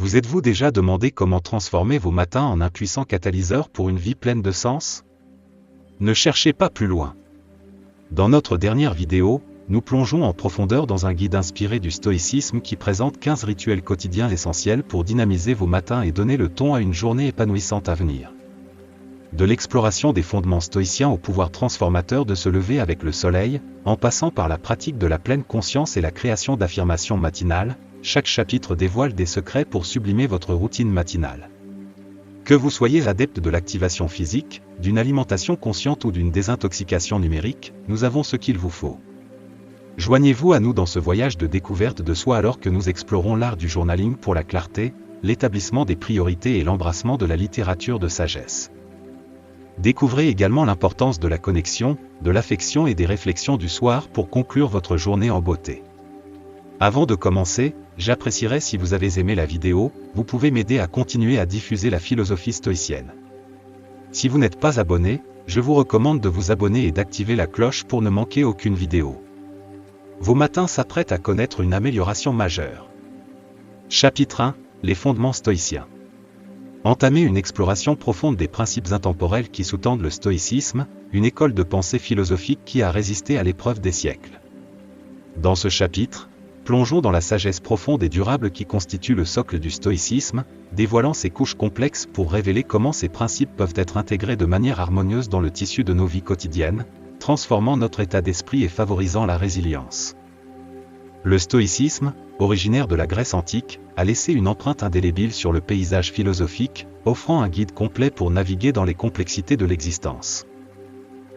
Vous êtes-vous déjà demandé comment transformer vos matins en un puissant catalyseur pour une vie pleine de sens? Ne cherchez pas plus loin. Dans notre dernière vidéo, nous plongeons en profondeur dans un guide inspiré du stoïcisme qui présente 15 rituels quotidiens essentiels pour dynamiser vos matins et donner le ton à une journée épanouissante à venir. De l'exploration des fondements stoïciens au pouvoir transformateur de se lever avec le soleil, en passant par la pratique de la pleine conscience et la création d'affirmations matinales, chaque chapitre dévoile des secrets pour sublimer votre routine matinale. Que vous soyez adepte de l'activation physique, d'une alimentation consciente ou d'une désintoxication numérique, nous avons ce qu'il vous faut. Joignez-vous à nous dans ce voyage de découverte de soi alors que nous explorons l'art du journaling pour la clarté, l'établissement des priorités et l'embrassement de la littérature de sagesse. Découvrez également l'importance de la connexion, de l'affection et des réflexions du soir pour conclure votre journée en beauté. Avant de commencer, j'apprécierais si vous avez aimé la vidéo, vous pouvez m'aider à continuer à diffuser la philosophie stoïcienne. Si vous n'êtes pas abonné, je vous recommande de vous abonner et d'activer la cloche pour ne manquer aucune vidéo. Vos matins s'apprêtent à connaître une amélioration majeure. Chapitre 1, les fondements stoïciens. Entamez une exploration profonde des principes intemporels qui sous-tendent le stoïcisme, une école de pensée philosophique qui a résisté à l'épreuve des siècles. Dans ce chapitre, plongeons dans la sagesse profonde et durable qui constitue le socle du stoïcisme, dévoilant ses couches complexes pour révéler comment ces principes peuvent être intégrés de manière harmonieuse dans le tissu de nos vies quotidiennes, transformant notre état d'esprit et favorisant la résilience. Le stoïcisme, originaire de la Grèce antique, a laissé une empreinte indélébile sur le paysage philosophique, offrant un guide complet pour naviguer dans les complexités de l'existence.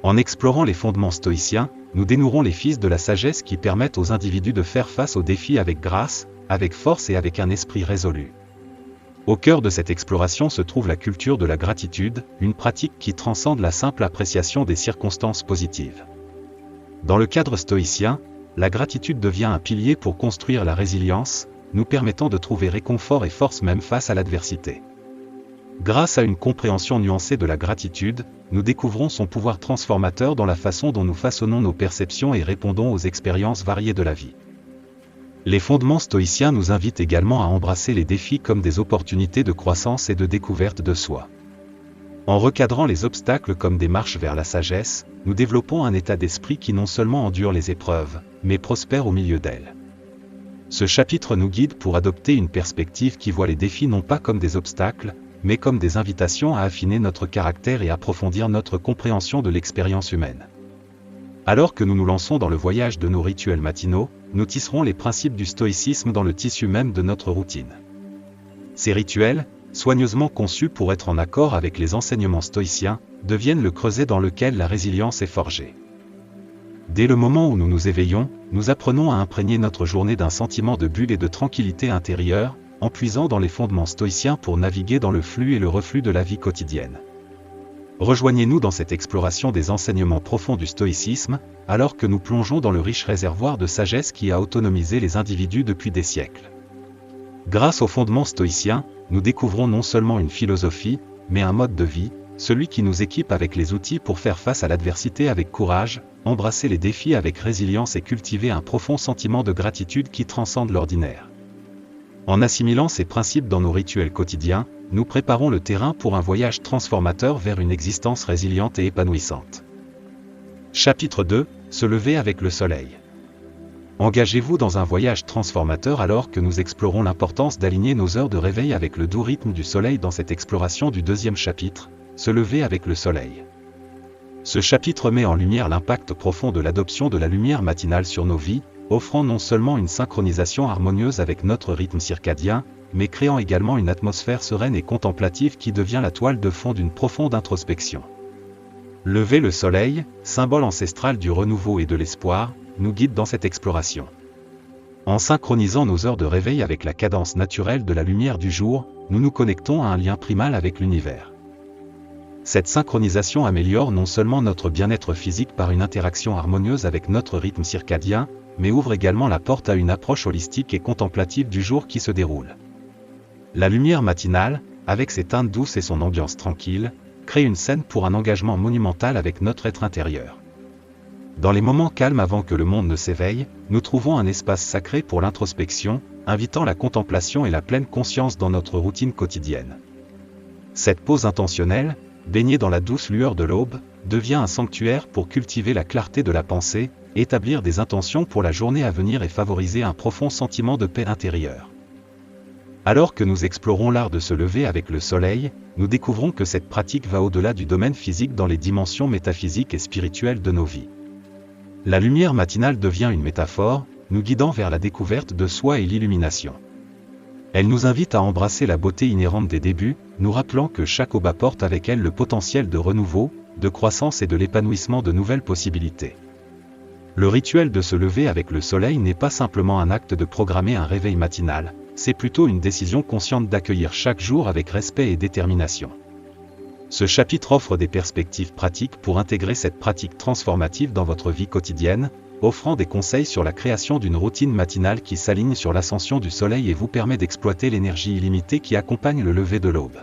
En explorant les fondements stoïciens, nous dénouerons les fils de la sagesse qui permettent aux individus de faire face aux défis avec grâce, avec force et avec un esprit résolu. Au cœur de cette exploration se trouve la culture de la gratitude, une pratique qui transcende la simple appréciation des circonstances positives. Dans le cadre stoïcien, la gratitude devient un pilier pour construire la résilience, nous permettant de trouver réconfort et force même face à l'adversité. Grâce à une compréhension nuancée de la gratitude, nous découvrons son pouvoir transformateur dans la façon dont nous façonnons nos perceptions et répondons aux expériences variées de la vie. Les fondements stoïciens nous invitent également à embrasser les défis comme des opportunités de croissance et de découverte de soi. En recadrant les obstacles comme des marches vers la sagesse, nous développons un état d'esprit qui non seulement endure les épreuves, mais prospère au milieu d'elles. Ce chapitre nous guide pour adopter une perspective qui voit les défis non pas comme des obstacles, mais comme des invitations à affiner notre caractère et approfondir notre compréhension de l'expérience humaine. Alors que nous nous lançons dans le voyage de nos rituels matinaux, nous tisserons les principes du stoïcisme dans le tissu même de notre routine. Ces rituels, soigneusement conçus pour être en accord avec les enseignements stoïciens, deviennent le creuset dans lequel la résilience est forgée. Dès le moment où nous nous éveillons, nous apprenons à imprégner notre journée d'un sentiment de bulle et de tranquillité intérieure, en puisant dans les fondements stoïciens pour naviguer dans le flux et le reflux de la vie quotidienne. Rejoignez-nous dans cette exploration des enseignements profonds du stoïcisme, alors que nous plongeons dans le riche réservoir de sagesse qui a autonomisé les individus depuis des siècles. Grâce aux fondements stoïciens, nous découvrons non seulement une philosophie, mais un mode de vie, celui qui nous équipe avec les outils pour faire face à l'adversité avec courage, embrasser les défis avec résilience et cultiver un profond sentiment de gratitude qui transcende l'ordinaire. En assimilant ces principes dans nos rituels quotidiens, nous préparons le terrain pour un voyage transformateur vers une existence résiliente et épanouissante. Chapitre 2, se lever avec le soleil. Engagez-vous dans un voyage transformateur alors que nous explorons l'importance d'aligner nos heures de réveil avec le doux rythme du soleil dans cette exploration du deuxième chapitre, se lever avec le soleil. Ce chapitre met en lumière l'impact profond de l'adoption de la lumière matinale sur nos vies, offrant non seulement une synchronisation harmonieuse avec notre rythme circadien, mais créant également une atmosphère sereine et contemplative qui devient la toile de fond d'une profonde introspection. Lever le soleil, symbole ancestral du renouveau et de l'espoir, nous guide dans cette exploration. En synchronisant nos heures de réveil avec la cadence naturelle de la lumière du jour, nous nous connectons à un lien primal avec l'univers. Cette synchronisation améliore non seulement notre bien-être physique par une interaction harmonieuse avec notre rythme circadien, mais ouvre également la porte à une approche holistique et contemplative du jour qui se déroule. La lumière matinale, avec ses teintes douces et son ambiance tranquille, crée une scène pour un engagement monumental avec notre être intérieur. Dans les moments calmes avant que le monde ne s'éveille, nous trouvons un espace sacré pour l'introspection, invitant la contemplation et la pleine conscience dans notre routine quotidienne. Cette pause intentionnelle, baignée dans la douce lueur de l'aube, devient un sanctuaire pour cultiver la clarté de la pensée, établir des intentions pour la journée à venir et favoriser un profond sentiment de paix intérieure. Alors que nous explorons l'art de se lever avec le soleil, nous découvrons que cette pratique va au-delà du domaine physique dans les dimensions métaphysiques et spirituelles de nos vies. La lumière matinale devient une métaphore, nous guidant vers la découverte de soi et l'illumination. Elle nous invite à embrasser la beauté inhérente des débuts, nous rappelant que chaque aube apporte avec elle le potentiel de renouveau, de croissance et de l'épanouissement de nouvelles possibilités. Le rituel de se lever avec le soleil n'est pas simplement un acte de programmer un réveil matinal, c'est plutôt une décision consciente d'accueillir chaque jour avec respect et détermination. Ce chapitre offre des perspectives pratiques pour intégrer cette pratique transformative dans votre vie quotidienne, offrant des conseils sur la création d'une routine matinale qui s'aligne sur l'ascension du soleil et vous permet d'exploiter l'énergie illimitée qui accompagne le lever de l'aube.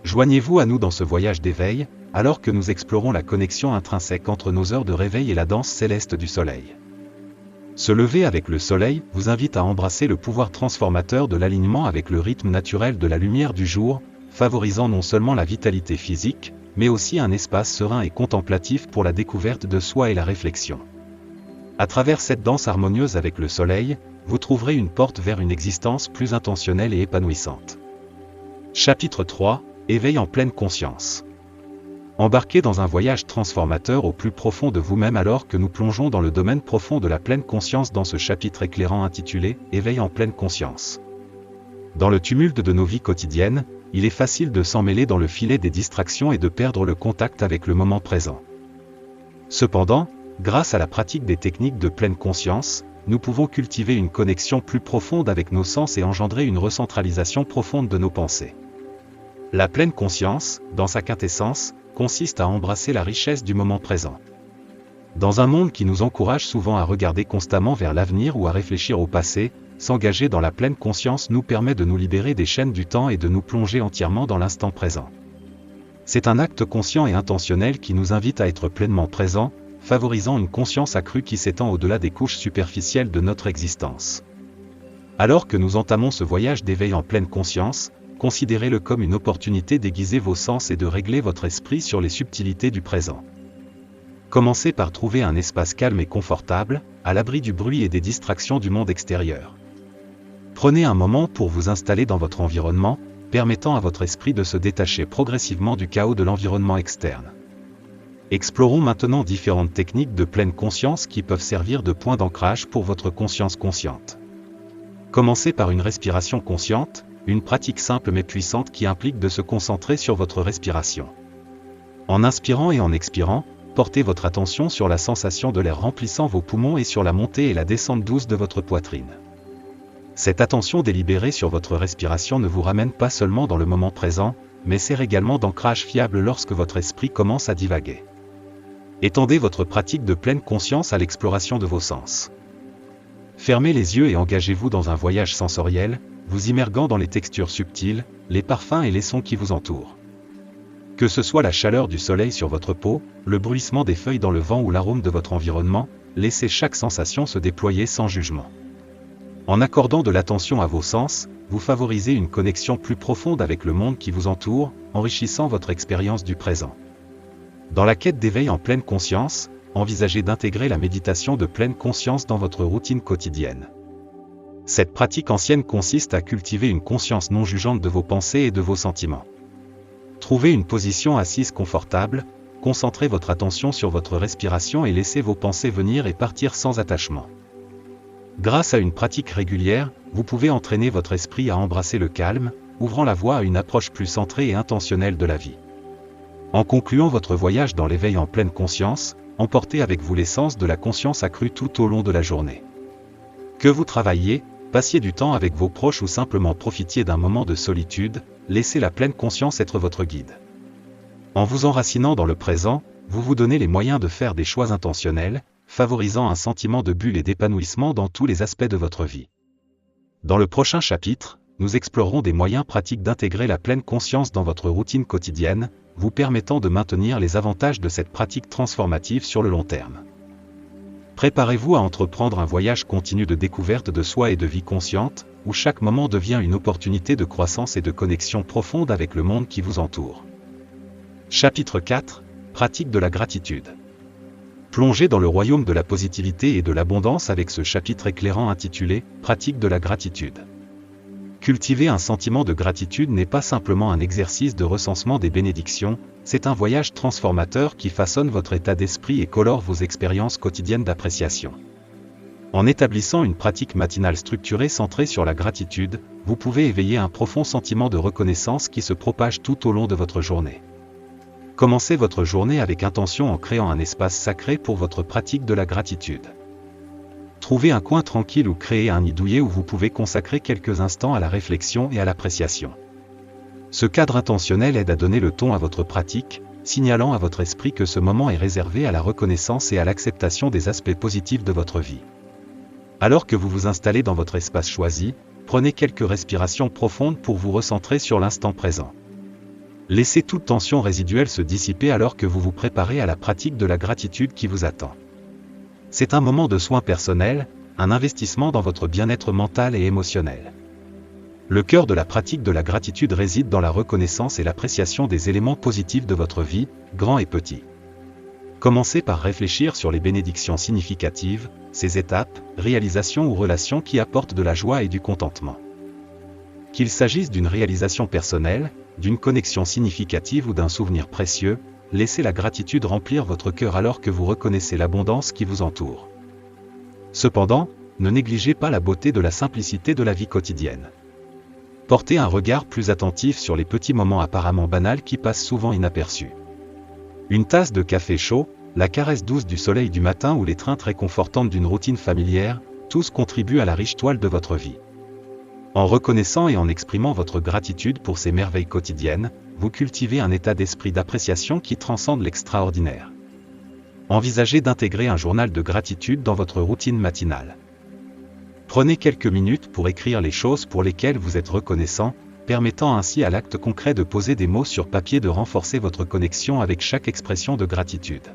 Joignez-vous à nous dans ce voyage d'éveil, alors que nous explorons la connexion intrinsèque entre nos heures de réveil et la danse céleste du soleil. Se lever avec le soleil vous invite à embrasser le pouvoir transformateur de l'alignement avec le rythme naturel de la lumière du jour, favorisant non seulement la vitalité physique, mais aussi un espace serein et contemplatif pour la découverte de soi et la réflexion. À travers cette danse harmonieuse avec le soleil, vous trouverez une porte vers une existence plus intentionnelle et épanouissante. Chapitre 3, Éveil en pleine conscience. Embarquez dans un voyage transformateur au plus profond de vous-même alors que nous plongeons dans le domaine profond de la pleine conscience dans ce chapitre éclairant intitulé « Éveil en pleine conscience ». Dans le tumulte de nos vies quotidiennes, il est facile de s'emmêler dans le filet des distractions et de perdre le contact avec le moment présent. Cependant, grâce à la pratique des techniques de pleine conscience, nous pouvons cultiver une connexion plus profonde avec nos sens et engendrer une recentralisation profonde de nos pensées. La pleine conscience, dans sa quintessence, consiste à embrasser la richesse du moment présent. Dans un monde qui nous encourage souvent à regarder constamment vers l'avenir ou à réfléchir au passé, s'engager dans la pleine conscience nous permet de nous libérer des chaînes du temps et de nous plonger entièrement dans l'instant présent. C'est un acte conscient et intentionnel qui nous invite à être pleinement présents, favorisant une conscience accrue qui s'étend au-delà des couches superficielles de notre existence. Alors que nous entamons ce voyage d'éveil en pleine conscience, considérez-le comme une opportunité d'aiguiser vos sens et de régler votre esprit sur les subtilités du présent. Commencez par trouver un espace calme et confortable, à l'abri du bruit et des distractions du monde extérieur. Prenez un moment pour vous installer dans votre environnement, permettant à votre esprit de se détacher progressivement du chaos de l'environnement externe. Explorons maintenant différentes techniques de pleine conscience qui peuvent servir de point d'ancrage pour votre conscience consciente. Commencez par une respiration consciente, une pratique simple mais puissante qui implique de se concentrer sur votre respiration. En inspirant et en expirant, portez votre attention sur la sensation de l'air remplissant vos poumons et sur la montée et la descente douce de votre poitrine. Cette attention délibérée sur votre respiration ne vous ramène pas seulement dans le moment présent, mais sert également d'ancrage fiable lorsque votre esprit commence à divaguer. Étendez votre pratique de pleine conscience à l'exploration de vos sens. Fermez les yeux et engagez-vous dans un voyage sensoriel, vous immerguant dans les textures subtiles, les parfums et les sons qui vous entourent. Que ce soit la chaleur du soleil sur votre peau, le bruissement des feuilles dans le vent ou l'arôme de votre environnement, laissez chaque sensation se déployer sans jugement. En accordant de l'attention à vos sens, vous favorisez une connexion plus profonde avec le monde qui vous entoure, enrichissant votre expérience du présent. Dans la quête d'éveil en pleine conscience, envisagez d'intégrer la méditation de pleine conscience dans votre routine quotidienne. Cette pratique ancienne consiste à cultiver une conscience non jugeante de vos pensées et de vos sentiments. Trouvez une position assise confortable, concentrez votre attention sur votre respiration et laissez vos pensées venir et partir sans attachement. Grâce à une pratique régulière, vous pouvez entraîner votre esprit à embrasser le calme, ouvrant la voie à une approche plus centrée et intentionnelle de la vie. En concluant votre voyage dans l'éveil en pleine conscience, emportez avec vous l'essence de la conscience accrue tout au long de la journée. Que vous travailliez, passiez du temps avec vos proches ou simplement profitiez d'un moment de solitude, laissez la pleine conscience être votre guide. En vous enracinant dans le présent, vous vous donnez les moyens de faire des choix intentionnels, favorisant un sentiment de bulle et d'épanouissement dans tous les aspects de votre vie. Dans le prochain chapitre, nous explorerons des moyens pratiques d'intégrer la pleine conscience dans votre routine quotidienne, vous permettant de maintenir les avantages de cette pratique transformative sur le long terme. Préparez-vous à entreprendre un voyage continu de découverte de soi et de vie consciente, où chaque moment devient une opportunité de croissance et de connexion profonde avec le monde qui vous entoure. Chapitre 4. Pratique de la gratitude. Plongez dans le royaume de la positivité et de l'abondance avec ce chapitre éclairant intitulé « Pratique de la gratitude ». Cultiver un sentiment de gratitude n'est pas simplement un exercice de recensement des bénédictions, c'est un voyage transformateur qui façonne votre état d'esprit et colore vos expériences quotidiennes d'appréciation. En établissant une pratique matinale structurée centrée sur la gratitude, vous pouvez éveiller un profond sentiment de reconnaissance qui se propage tout au long de votre journée. Commencez votre journée avec intention en créant un espace sacré pour votre pratique de la gratitude. Trouvez un coin tranquille ou créez un nid douillet où vous pouvez consacrer quelques instants à la réflexion et à l'appréciation. Ce cadre intentionnel aide à donner le ton à votre pratique, signalant à votre esprit que ce moment est réservé à la reconnaissance et à l'acceptation des aspects positifs de votre vie. Alors que vous vous installez dans votre espace choisi, prenez quelques respirations profondes pour vous recentrer sur l'instant présent. Laissez toute tension résiduelle se dissiper alors que vous vous préparez à la pratique de la gratitude qui vous attend. C'est un moment de soin personnel, un investissement dans votre bien-être mental et émotionnel. Le cœur de la pratique de la gratitude réside dans la reconnaissance et l'appréciation des éléments positifs de votre vie, grands et petits. Commencez par réfléchir sur les bénédictions significatives, ces étapes, réalisations ou relations qui apportent de la joie et du contentement. Qu'il s'agisse d'une réalisation personnelle, d'une connexion significative ou d'un souvenir précieux, laissez la gratitude remplir votre cœur alors que vous reconnaissez l'abondance qui vous entoure. Cependant, ne négligez pas la beauté de la simplicité de la vie quotidienne. Portez un regard plus attentif sur les petits moments apparemment banals qui passent souvent inaperçus. Une tasse de café chaud, la caresse douce du soleil du matin ou l'étreinte réconfortante d'une routine familière, tous contribuent à la riche toile de votre vie. En reconnaissant et en exprimant votre gratitude pour ces merveilles quotidiennes, vous cultivez un état d'esprit d'appréciation qui transcende l'extraordinaire. Envisagez d'intégrer un journal de gratitude dans votre routine matinale. Prenez quelques minutes pour écrire les choses pour lesquelles vous êtes reconnaissant, permettant ainsi à l'acte concret de poser des mots sur papier de renforcer votre connexion avec chaque expression de gratitude.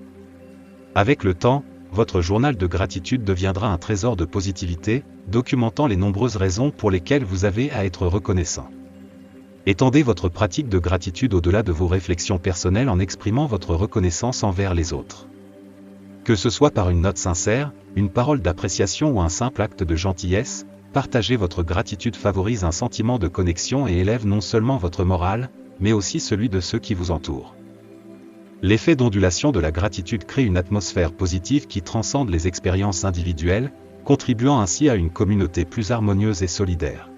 Avec le temps, votre journal de gratitude deviendra un trésor de positivité, documentant les nombreuses raisons pour lesquelles vous avez à être reconnaissant. Étendez votre pratique de gratitude au-delà de vos réflexions personnelles en exprimant votre reconnaissance envers les autres. Que ce soit par une note sincère, une parole d'appréciation ou un simple acte de gentillesse, partager votre gratitude favorise un sentiment de connexion et élève non seulement votre morale, mais aussi celui de ceux qui vous entourent. L'effet d'ondulation de la gratitude crée une atmosphère positive qui transcende les expériences individuelles, contribuant ainsi à une communauté plus harmonieuse et solidaire.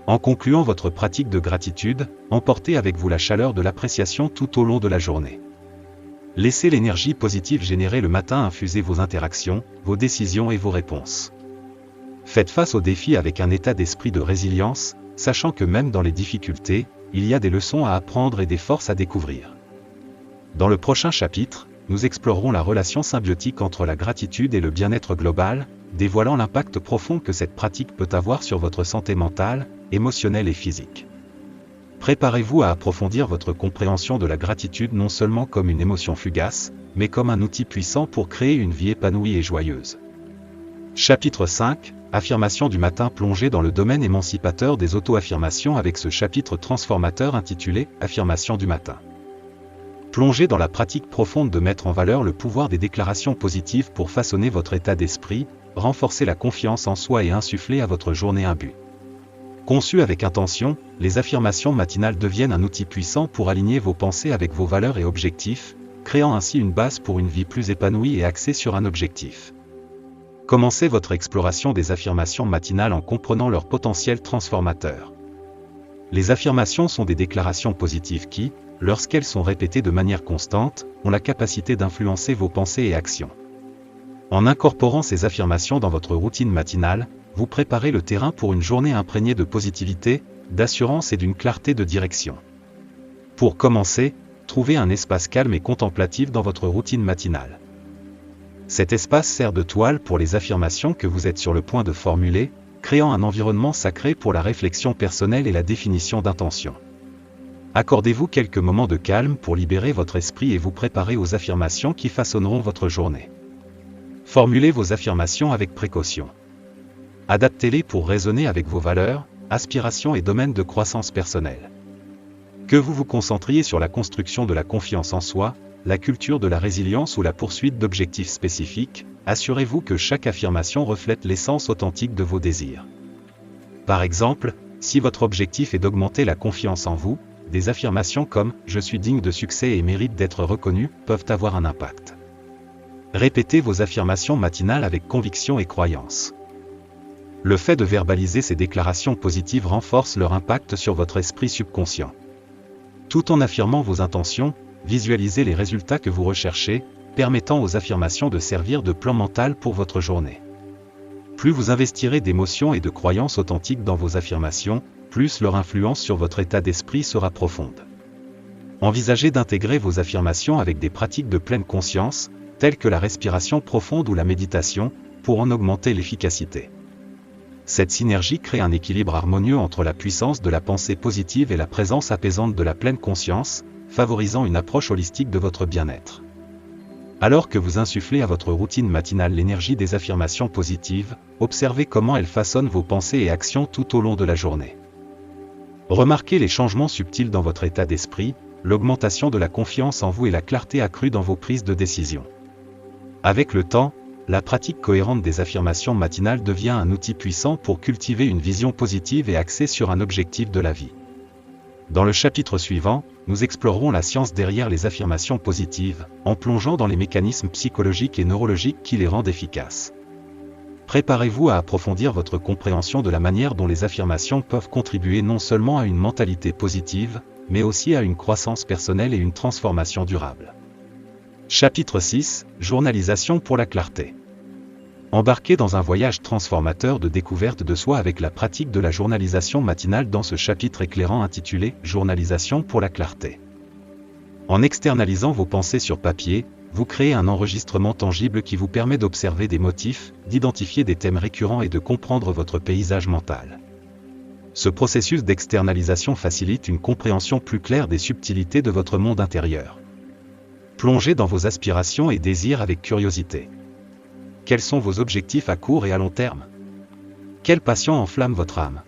En concluant votre pratique de gratitude, emportez avec vous la chaleur de l'appréciation tout au long de la journée. Laissez l'énergie positive générée le matin infuser vos interactions, vos décisions et vos réponses. Faites face aux défis avec un état d'esprit de résilience, sachant que même dans les difficultés, il y a des leçons à apprendre et des forces à découvrir. Dans le prochain chapitre, nous explorerons la relation symbiotique entre la gratitude et le bien-être global, dévoilant l'impact profond que cette pratique peut avoir sur votre santé mentale, émotionnelle et physique. Préparez-vous à approfondir votre compréhension de la gratitude non seulement comme une émotion fugace, mais comme un outil puissant pour créer une vie épanouie et joyeuse. Chapitre 5, Affirmation du matin. Plongez dans le domaine émancipateur des auto-affirmations avec ce chapitre transformateur intitulé « Affirmation du matin ». Plongez dans la pratique profonde de mettre en valeur le pouvoir des déclarations positives pour façonner votre état d'esprit, renforcer la confiance en soi et insuffler à votre journée un but. Conçues avec intention, les affirmations matinales deviennent un outil puissant pour aligner vos pensées avec vos valeurs et objectifs, créant ainsi une base pour une vie plus épanouie et axée sur un objectif. Commencez votre exploration des affirmations matinales en comprenant leur potentiel transformateur. Les affirmations sont des déclarations positives qui, lorsqu'elles sont répétées de manière constante, ont la capacité d'influencer vos pensées et actions. En incorporant ces affirmations dans votre routine matinale, vous préparez le terrain pour une journée imprégnée de positivité, d'assurance et d'une clarté de direction. Pour commencer, trouvez un espace calme et contemplatif dans votre routine matinale. Cet espace sert de toile pour les affirmations que vous êtes sur le point de formuler, créant un environnement sacré pour la réflexion personnelle et la définition d'intentions. Accordez-vous quelques moments de calme pour libérer votre esprit et vous préparer aux affirmations qui façonneront votre journée. Formulez vos affirmations avec précaution. Adaptez-les pour résonner avec vos valeurs, aspirations et domaines de croissance personnelle. Que vous vous concentriez sur la construction de la confiance en soi, la culture de la résilience ou la poursuite d'objectifs spécifiques, assurez-vous que chaque affirmation reflète l'essence authentique de vos désirs. Par exemple, si votre objectif est d'augmenter la confiance en vous, des affirmations comme « Je suis digne de succès et mérite d'être reconnu » peuvent avoir un impact. Répétez vos affirmations matinales avec conviction et croyance. Le fait de verbaliser ces déclarations positives renforce leur impact sur votre esprit subconscient. Tout en affirmant vos intentions, visualisez les résultats que vous recherchez, permettant aux affirmations de servir de plan mental pour votre journée. Plus vous investirez d'émotions et de croyances authentiques dans vos affirmations, plus leur influence sur votre état d'esprit sera profonde. Envisagez d'intégrer vos affirmations avec des pratiques de pleine conscience, telles que la respiration profonde ou la méditation, pour en augmenter l'efficacité. Cette synergie crée un équilibre harmonieux entre la puissance de la pensée positive et la présence apaisante de la pleine conscience, favorisant une approche holistique de votre bien-être. Alors que vous insufflez à votre routine matinale l'énergie des affirmations positives, observez comment elles façonnent vos pensées et actions tout au long de la journée. Remarquez les changements subtils dans votre état d'esprit, l'augmentation de la confiance en vous et la clarté accrue dans vos prises de décision. Avec le temps, la pratique cohérente des affirmations matinales devient un outil puissant pour cultiver une vision positive et axée sur un objectif de la vie. Dans le chapitre suivant, nous explorerons la science derrière les affirmations positives, en plongeant dans les mécanismes psychologiques et neurologiques qui les rendent efficaces. Préparez-vous à approfondir votre compréhension de la manière dont les affirmations peuvent contribuer non seulement à une mentalité positive, mais aussi à une croissance personnelle et une transformation durable. Chapitre 6, Journalisation pour la clarté. Embarquez dans un voyage transformateur de découverte de soi avec la pratique de la journalisation matinale dans ce chapitre éclairant intitulé « Journalisation pour la clarté ». En externalisant vos pensées sur papier, vous créez un enregistrement tangible qui vous permet d'observer des motifs, d'identifier des thèmes récurrents et de comprendre votre paysage mental. Ce processus d'externalisation facilite une compréhension plus claire des subtilités de votre monde intérieur. Plongez dans vos aspirations et désirs avec curiosité. Quels sont vos objectifs à court et à long terme? Quelle passion enflamme votre âme?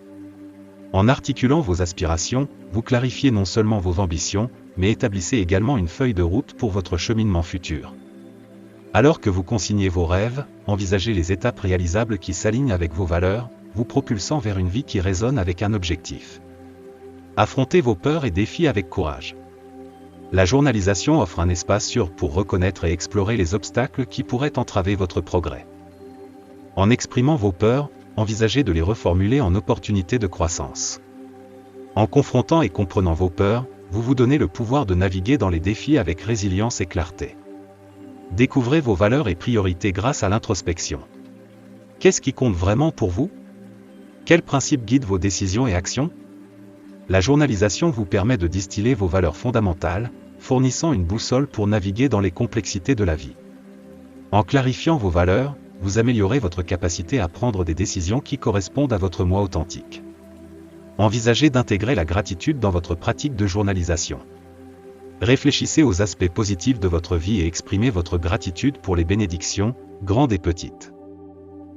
En articulant vos aspirations, vous clarifiez non seulement vos ambitions, mais établissez également une feuille de route pour votre cheminement futur. Alors que vous consignez vos rêves, envisagez les étapes réalisables qui s'alignent avec vos valeurs, vous propulsant vers une vie qui résonne avec un objectif. Affrontez vos peurs et défis avec courage. La journalisation offre un espace sûr pour reconnaître et explorer les obstacles qui pourraient entraver votre progrès. En exprimant vos peurs, envisagez de les reformuler en opportunités de croissance. En confrontant et comprenant vos peurs, vous vous donnez le pouvoir de naviguer dans les défis avec résilience et clarté. Découvrez vos valeurs et priorités grâce à l'introspection. Qu'est-ce qui compte vraiment pour vous? Quels principes guident vos décisions et actions? La journalisation vous permet de distiller vos valeurs fondamentales, fournissant une boussole pour naviguer dans les complexités de la vie. En clarifiant vos valeurs, vous améliorez votre capacité à prendre des décisions qui correspondent à votre moi authentique. Envisagez d'intégrer la gratitude dans votre pratique de journalisation. Réfléchissez aux aspects positifs de votre vie et exprimez votre gratitude pour les bénédictions, grandes et petites.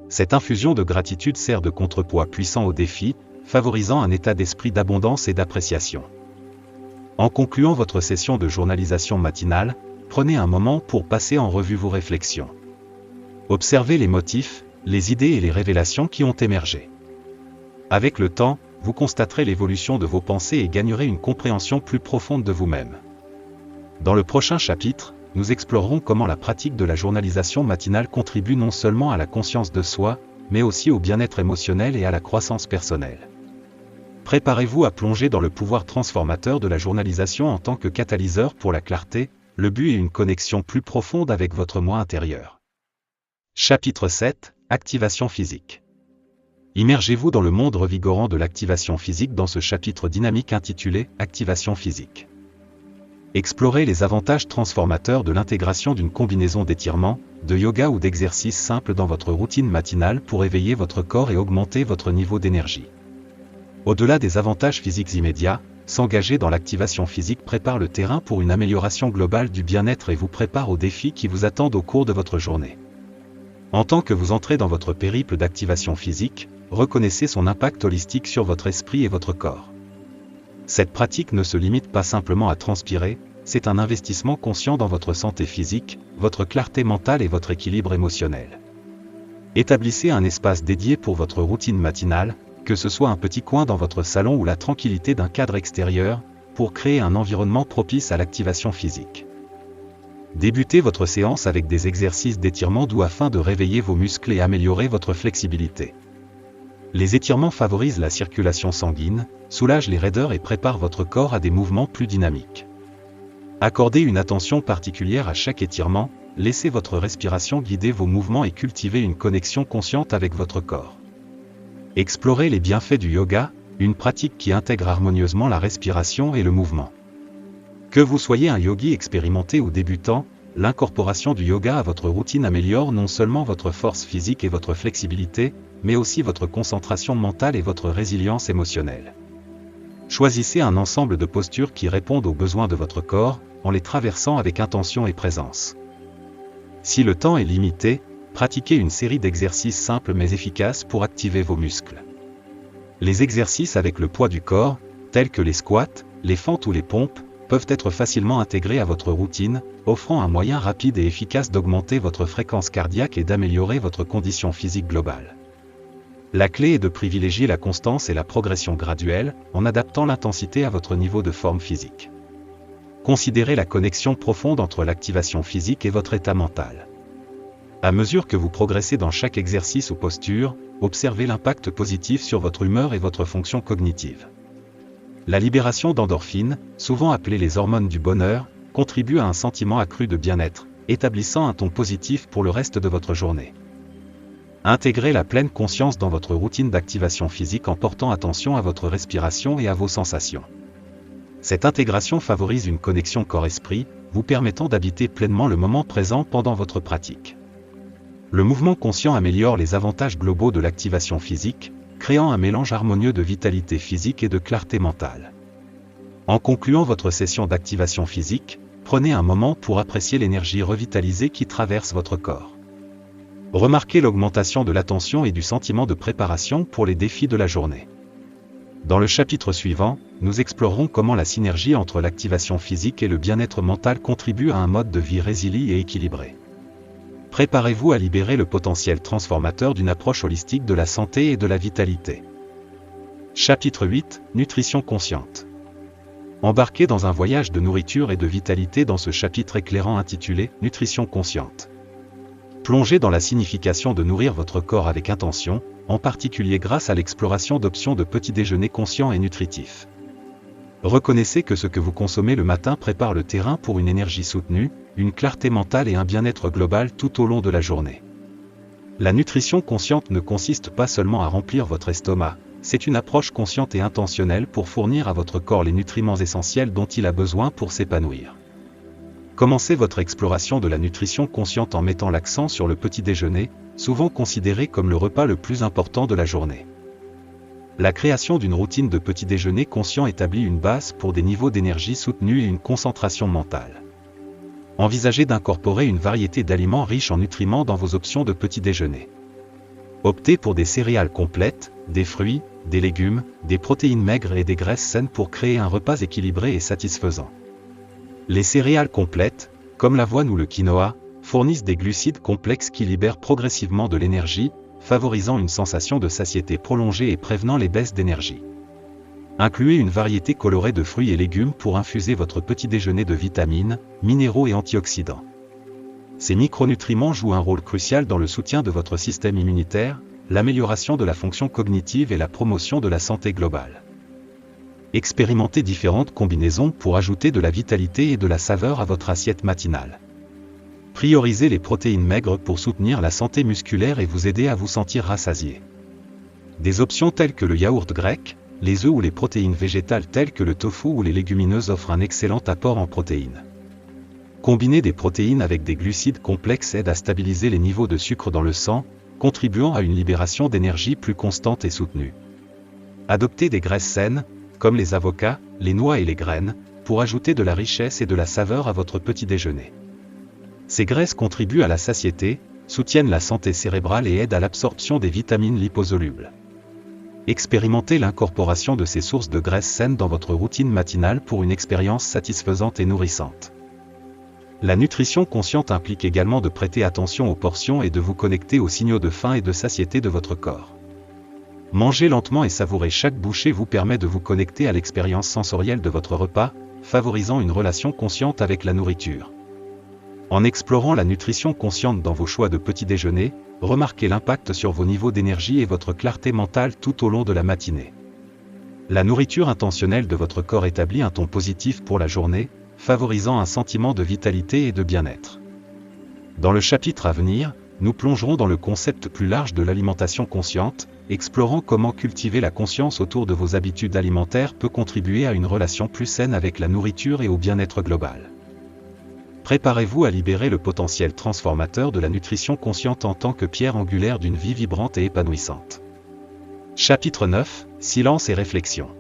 Cette infusion de gratitude sert de contrepoids puissant aux défis, favorisant un état d'esprit d'abondance et d'appréciation. En concluant votre session de journalisation matinale, prenez un moment pour passer en revue vos réflexions. Observez les motifs, les idées et les révélations qui ont émergé. Avec le temps, vous constaterez l'évolution de vos pensées et gagnerez une compréhension plus profonde de vous-même. Dans le prochain chapitre, nous explorerons comment la pratique de la journalisation matinale contribue non seulement à la conscience de soi, mais aussi au bien-être émotionnel et à la croissance personnelle. Préparez-vous à plonger dans le pouvoir transformateur de la journalisation en tant que catalyseur pour la clarté, le but est une connexion plus profonde avec votre moi intérieur. Chapitre 7, Activation physique. Immergez-vous dans le monde revigorant de l'activation physique dans ce chapitre dynamique intitulé « Activation physique ». Explorez les avantages transformateurs de l'intégration d'une combinaison d'étirements, de yoga ou d'exercices simples dans votre routine matinale pour éveiller votre corps et augmenter votre niveau d'énergie. Au-delà des avantages physiques immédiats, s'engager dans l'activation physique prépare le terrain pour une amélioration globale du bien-être et vous prépare aux défis qui vous attendent au cours de votre journée. En tant que vous entrez dans votre périple d'activation physique, reconnaissez son impact holistique sur votre esprit et votre corps. Cette pratique ne se limite pas simplement à transpirer, c'est un investissement conscient dans votre santé physique, votre clarté mentale et votre équilibre émotionnel. Établissez un espace dédié pour votre routine matinale, que ce soit un petit coin dans votre salon ou la tranquillité d'un cadre extérieur, pour créer un environnement propice à l'activation physique. Débutez votre séance avec des exercices d'étirement doux afin de réveiller vos muscles et améliorer votre flexibilité. Les étirements favorisent la circulation sanguine, soulagent les raideurs et préparent votre corps à des mouvements plus dynamiques. Accordez une attention particulière à chaque étirement, laissez votre respiration guider vos mouvements et cultivez une connexion consciente avec votre corps. Explorez les bienfaits du yoga, une pratique qui intègre harmonieusement la respiration et le mouvement. Que vous soyez un yogi expérimenté ou débutant, l'incorporation du yoga à votre routine améliore non seulement votre force physique et votre flexibilité, mais aussi votre concentration mentale et votre résilience émotionnelle. Choisissez un ensemble de postures qui répondent aux besoins de votre corps, en les traversant avec intention et présence. Si le temps est limité, pratiquez une série d'exercices simples mais efficaces pour activer vos muscles. Les exercices avec le poids du corps, tels que les squats, les fentes ou les pompes, peuvent être facilement intégrés à votre routine, offrant un moyen rapide et efficace d'augmenter votre fréquence cardiaque et d'améliorer votre condition physique globale. La clé est de privilégier la constance et la progression graduelle, en adaptant l'intensité à votre niveau de forme physique. Considérez la connexion profonde entre l'activation physique et votre état mental. À mesure que vous progressez dans chaque exercice ou posture, observez l'impact positif sur votre humeur et votre fonction cognitive. La libération d'endorphines, souvent appelées les hormones du bonheur, contribue à un sentiment accru de bien-être, établissant un ton positif pour le reste de votre journée. Intégrez la pleine conscience dans votre routine d'activation physique en portant attention à votre respiration et à vos sensations. Cette intégration favorise une connexion corps-esprit, vous permettant d'habiter pleinement le moment présent pendant votre pratique. Le mouvement conscient améliore les avantages globaux de l'activation physique, créant un mélange harmonieux de vitalité physique et de clarté mentale. En concluant votre session d'activation physique, prenez un moment pour apprécier l'énergie revitalisée qui traverse votre corps. Remarquez l'augmentation de l'attention et du sentiment de préparation pour les défis de la journée. Dans le chapitre suivant, nous explorerons comment la synergie entre l'activation physique et le bien-être mental contribue à un mode de vie résilient et équilibré. Préparez-vous à libérer le potentiel transformateur d'une approche holistique de la santé et de la vitalité. Chapitre 8, Nutrition consciente. Embarquez dans un voyage de nourriture et de vitalité dans ce chapitre éclairant intitulé « Nutrition consciente ». Plongez dans la signification de nourrir votre corps avec intention, en particulier grâce à l'exploration d'options de petit déjeuner conscient et nutritif. Reconnaissez que ce que vous consommez le matin prépare le terrain pour une énergie soutenue, une clarté mentale et un bien-être global tout au long de la journée. La nutrition consciente ne consiste pas seulement à remplir votre estomac, c'est une approche consciente et intentionnelle pour fournir à votre corps les nutriments essentiels dont il a besoin pour s'épanouir. Commencez votre exploration de la nutrition consciente en mettant l'accent sur le petit déjeuner, souvent considéré comme le repas le plus important de la journée. La création d'une routine de petit déjeuner conscient établit une base pour des niveaux d'énergie soutenus et une concentration mentale. Envisagez d'incorporer une variété d'aliments riches en nutriments dans vos options de petit déjeuner. Optez pour des céréales complètes, des fruits, des légumes, des protéines maigres et des graisses saines pour créer un repas équilibré et satisfaisant. Les céréales complètes, comme l'avoine ou le quinoa, fournissent des glucides complexes qui libèrent progressivement de l'énergie, favorisant une sensation de satiété prolongée et prévenant les baisses d'énergie. Incluez une variété colorée de fruits et légumes pour infuser votre petit déjeuner de vitamines, minéraux et antioxydants. Ces micronutriments jouent un rôle crucial dans le soutien de votre système immunitaire, l'amélioration de la fonction cognitive et la promotion de la santé globale. Expérimentez différentes combinaisons pour ajouter de la vitalité et de la saveur à votre assiette matinale. Priorisez les protéines maigres pour soutenir la santé musculaire et vous aider à vous sentir rassasié. Des options telles que le yaourt grec, les œufs ou les protéines végétales telles que le tofu ou les légumineuses offrent un excellent apport en protéines. Combiner des protéines avec des glucides complexes aide à stabiliser les niveaux de sucre dans le sang, contribuant à une libération d'énergie plus constante et soutenue. Adoptez des graisses saines, comme les avocats, les noix et les graines, pour ajouter de la richesse et de la saveur à votre petit déjeuner. Ces graisses contribuent à la satiété, soutiennent la santé cérébrale et aident à l'absorption des vitamines liposolubles. Expérimentez l'incorporation de ces sources de graisses saines dans votre routine matinale pour une expérience satisfaisante et nourrissante. La nutrition consciente implique également de prêter attention aux portions et de vous connecter aux signaux de faim et de satiété de votre corps. Manger lentement et savourer chaque bouchée vous permet de vous connecter à l'expérience sensorielle de votre repas, favorisant une relation consciente avec la nourriture. En explorant la nutrition consciente dans vos choix de petit déjeuner, remarquez l'impact sur vos niveaux d'énergie et votre clarté mentale tout au long de la matinée. La nourriture intentionnelle de votre corps établit un ton positif pour la journée, favorisant un sentiment de vitalité et de bien-être. Dans le chapitre à venir, nous plongerons dans le concept plus large de l'alimentation consciente, explorant comment cultiver la conscience autour de vos habitudes alimentaires peut contribuer à une relation plus saine avec la nourriture et au bien-être global. Préparez-vous à libérer le potentiel transformateur de la nutrition consciente en tant que pierre angulaire d'une vie vibrante et épanouissante. Chapitre 9, Silence et réflexion.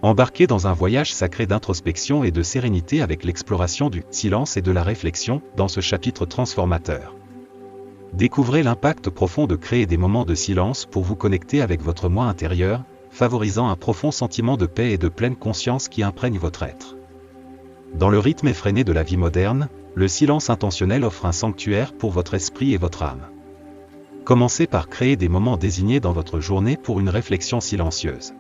Embarquez dans un voyage sacré d'introspection et de sérénité avec l'exploration du silence et de la réflexion dans ce chapitre transformateur. Découvrez l'impact profond de créer des moments de silence pour vous connecter avec votre moi intérieur, favorisant un profond sentiment de paix et de pleine conscience qui imprègne votre être. Dans le rythme effréné de la vie moderne, le silence intentionnel offre un sanctuaire pour votre esprit et votre âme. Commencez par créer des moments désignés dans votre journée pour une réflexion silencieuse.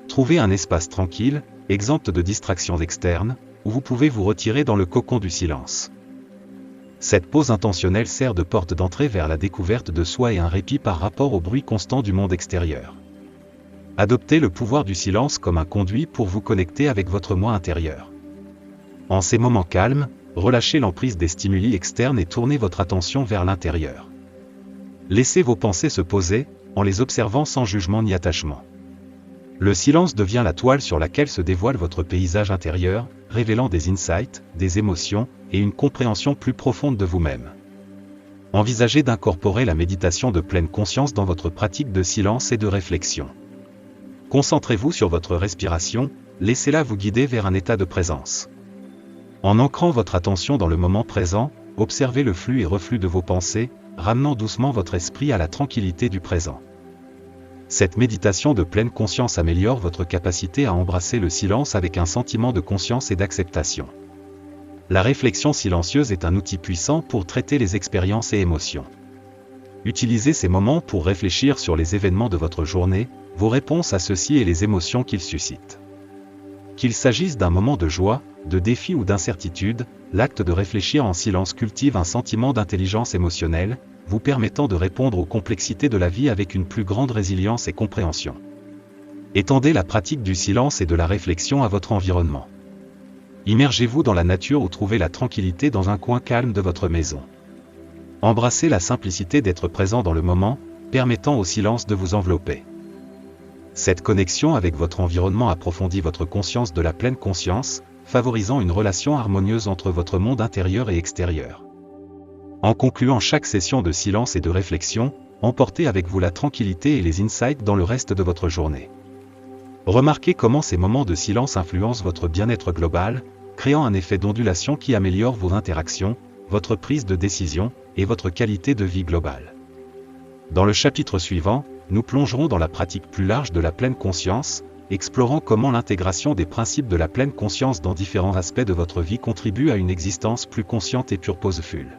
Trouvez un espace tranquille, exempt de distractions externes, où vous pouvez vous retirer dans le cocon du silence. Cette pause intentionnelle sert de porte d'entrée vers la découverte de soi et un répit par rapport au bruit constant du monde extérieur. Adoptez le pouvoir du silence comme un conduit pour vous connecter avec votre moi intérieur. En ces moments calmes, relâchez l'emprise des stimuli externes et tournez votre attention vers l'intérieur. Laissez vos pensées se poser, en les observant sans jugement ni attachement. Le silence devient la toile sur laquelle se dévoile votre paysage intérieur, révélant des insights, des émotions, et une compréhension plus profonde de vous-même. Envisagez d'incorporer la méditation de pleine conscience dans votre pratique de silence et de réflexion. Concentrez-vous sur votre respiration, laissez-la vous guider vers un état de présence. En ancrant votre attention dans le moment présent, observez le flux et reflux de vos pensées, ramenant doucement votre esprit à la tranquillité du présent. Cette méditation de pleine conscience améliore votre capacité à embrasser le silence avec un sentiment de conscience et d'acceptation. La réflexion silencieuse est un outil puissant pour traiter les expériences et émotions. Utilisez ces moments pour réfléchir sur les événements de votre journée, vos réponses à ceux-ci et les émotions qu'ils suscitent. Qu'il s'agisse d'un moment de joie, de défi ou d'incertitude, l'acte de réfléchir en silence cultive un sentiment d'intelligence émotionnelle, vous permettant de répondre aux complexités de la vie avec une plus grande résilience et compréhension. Étendez la pratique du silence et de la réflexion à votre environnement. Immergez-vous dans la nature ou trouvez la tranquillité dans un coin calme de votre maison. Embrassez la simplicité d'être présent dans le moment, permettant au silence de vous envelopper. Cette connexion avec votre environnement approfondit votre conscience de la pleine conscience, favorisant une relation harmonieuse entre votre monde intérieur et extérieur. En concluant chaque session de silence et de réflexion, emportez avec vous la tranquillité et les insights dans le reste de votre journée. Remarquez comment ces moments de silence influencent votre bien-être global, créant un effet d'ondulation qui améliore vos interactions, votre prise de décision, et votre qualité de vie globale. Dans le chapitre suivant, nous plongerons dans la pratique plus large de la pleine conscience, explorant comment l'intégration des principes de la pleine conscience dans différents aspects de votre vie contribue à une existence plus consciente et purposeful.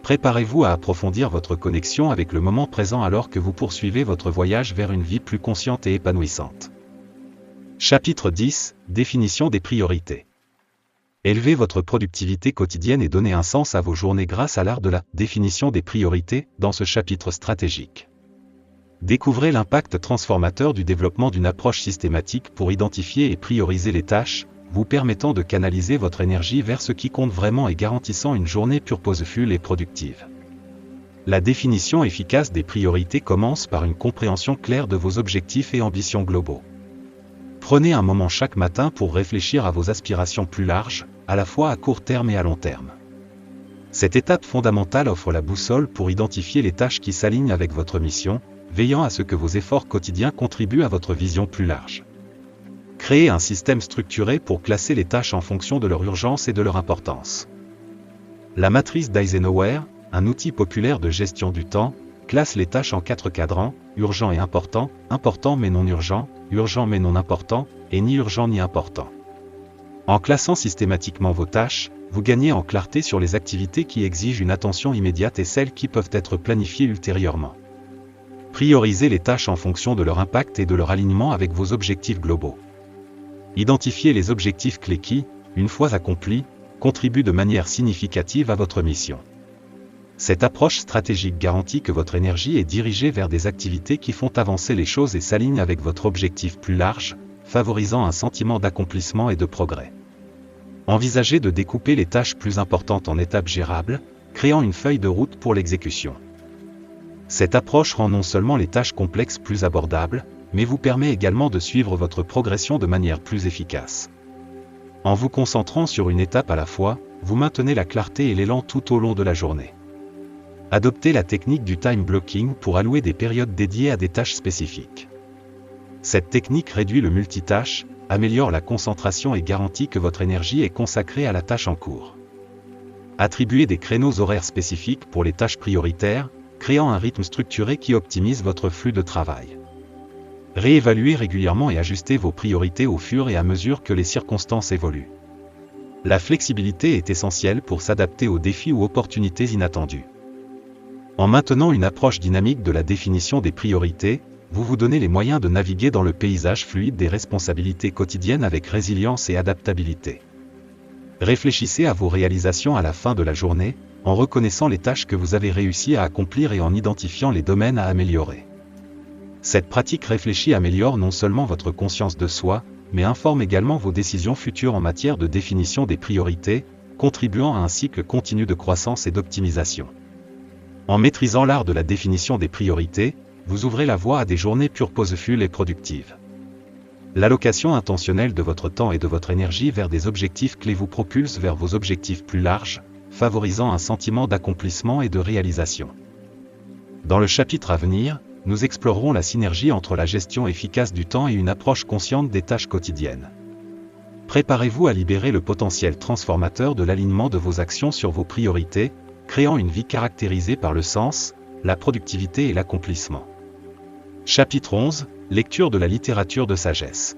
Préparez-vous à approfondir votre connexion avec le moment présent alors que vous poursuivez votre voyage vers une vie plus consciente et épanouissante. Chapitre 10, Définition des priorités. Élevez votre productivité quotidienne et donnez un sens à vos journées grâce à l'art de la définition des priorités dans ce chapitre stratégique. Découvrez l'impact transformateur du développement d'une approche systématique pour identifier et prioriser les tâches, vous permettant de canaliser votre énergie vers ce qui compte vraiment et garantissant une journée purposeful et productive. La définition efficace des priorités commence par une compréhension claire de vos objectifs et ambitions globaux. Prenez un moment chaque matin pour réfléchir à vos aspirations plus larges, à la fois à court terme et à long terme. Cette étape fondamentale offre la boussole pour identifier les tâches qui s'alignent avec votre mission, veillant à ce que vos efforts quotidiens contribuent à votre vision plus large. Créez un système structuré pour classer les tâches en fonction de leur urgence et de leur importance. La matrice d'Eisenhower, un outil populaire de gestion du temps, classe les tâches en 4 cadrans, urgent et important, important mais non urgent mais non important, et ni urgent ni important. En classant systématiquement vos tâches, vous gagnez en clarté sur les activités qui exigent une attention immédiate et celles qui peuvent être planifiées ultérieurement. Priorisez les tâches en fonction de leur impact et de leur alignement avec vos objectifs globaux. Identifiez les objectifs clés qui, une fois accomplis, contribuent de manière significative à votre mission. Cette approche stratégique garantit que votre énergie est dirigée vers des activités qui font avancer les choses et s'alignent avec votre objectif plus large, favorisant un sentiment d'accomplissement et de progrès. Envisagez de découper les tâches plus importantes en étapes gérables, créant une feuille de route pour l'exécution. Cette approche rend non seulement les tâches complexes plus abordables, mais vous permet également de suivre votre progression de manière plus efficace. En vous concentrant sur une étape à la fois, vous maintenez la clarté et l'élan tout au long de la journée. Adoptez la technique du time blocking pour allouer des périodes dédiées à des tâches spécifiques. Cette technique réduit le multitâche, améliore la concentration et garantit que votre énergie est consacrée à la tâche en cours. Attribuez des créneaux horaires spécifiques pour les tâches prioritaires, créant un rythme structuré qui optimise votre flux de travail. Réévaluez régulièrement et ajustez vos priorités au fur et à mesure que les circonstances évoluent. La flexibilité est essentielle pour s'adapter aux défis ou opportunités inattendues. En maintenant une approche dynamique de la définition des priorités, vous vous donnez les moyens de naviguer dans le paysage fluide des responsabilités quotidiennes avec résilience et adaptabilité. Réfléchissez à vos réalisations à la fin de la journée, en reconnaissant les tâches que vous avez réussi à accomplir et en identifiant les domaines à améliorer. Cette pratique réfléchie améliore non seulement votre conscience de soi, mais informe également vos décisions futures en matière de définition des priorités, contribuant à un cycle continu de croissance et d'optimisation. En maîtrisant l'art de la définition des priorités, vous ouvrez la voie à des journées purposeful et productives. L'allocation intentionnelle de votre temps et de votre énergie vers des objectifs clés vous propulse vers vos objectifs plus larges, favorisant un sentiment d'accomplissement et de réalisation. Dans le chapitre à venir, nous explorerons la synergie entre la gestion efficace du temps et une approche consciente des tâches quotidiennes. Préparez-vous à libérer le potentiel transformateur de l'alignement de vos actions sur vos priorités, créant une vie caractérisée par le sens, la productivité et l'accomplissement. Chapitre 11, lecture de la littérature de sagesse.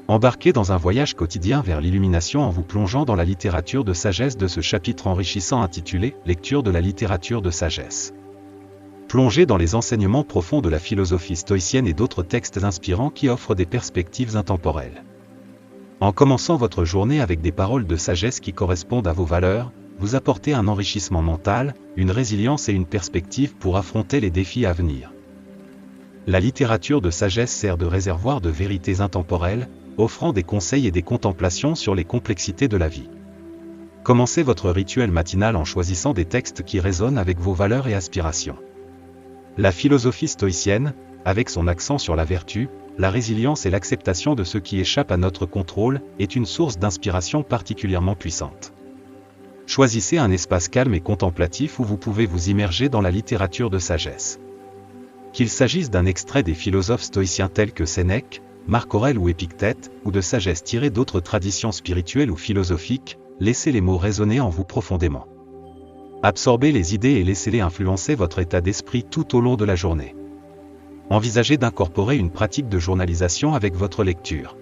Embarquez dans un voyage quotidien vers l'illumination en vous plongeant dans la littérature de sagesse de ce chapitre enrichissant intitulé « Lecture de la littérature de sagesse ». Plongez dans les enseignements profonds de la philosophie stoïcienne et d'autres textes inspirants qui offrent des perspectives intemporelles. En commençant votre journée avec des paroles de sagesse qui correspondent à vos valeurs, vous apportez un enrichissement mental, une résilience et une perspective pour affronter les défis à venir. La littérature de sagesse sert de réservoir de vérités intemporelles, offrant des conseils et des contemplations sur les complexités de la vie. Commencez votre rituel matinal en choisissant des textes qui résonnent avec vos valeurs et aspirations. La philosophie stoïcienne, avec son accent sur la vertu, la résilience et l'acceptation de ce qui échappe à notre contrôle, est une source d'inspiration particulièrement puissante. Choisissez un espace calme et contemplatif où vous pouvez vous immerger dans la littérature de sagesse. Qu'il s'agisse d'un extrait des philosophes stoïciens tels que Sénèque, Marc Aurèle ou Épictète, ou de sagesse tirée d'autres traditions spirituelles ou philosophiques, laissez les mots résonner en vous profondément. Absorbez les idées et laissez-les influencer votre état d'esprit tout au long de la journée. Envisagez d'incorporer une pratique de journalisation avec votre lecture.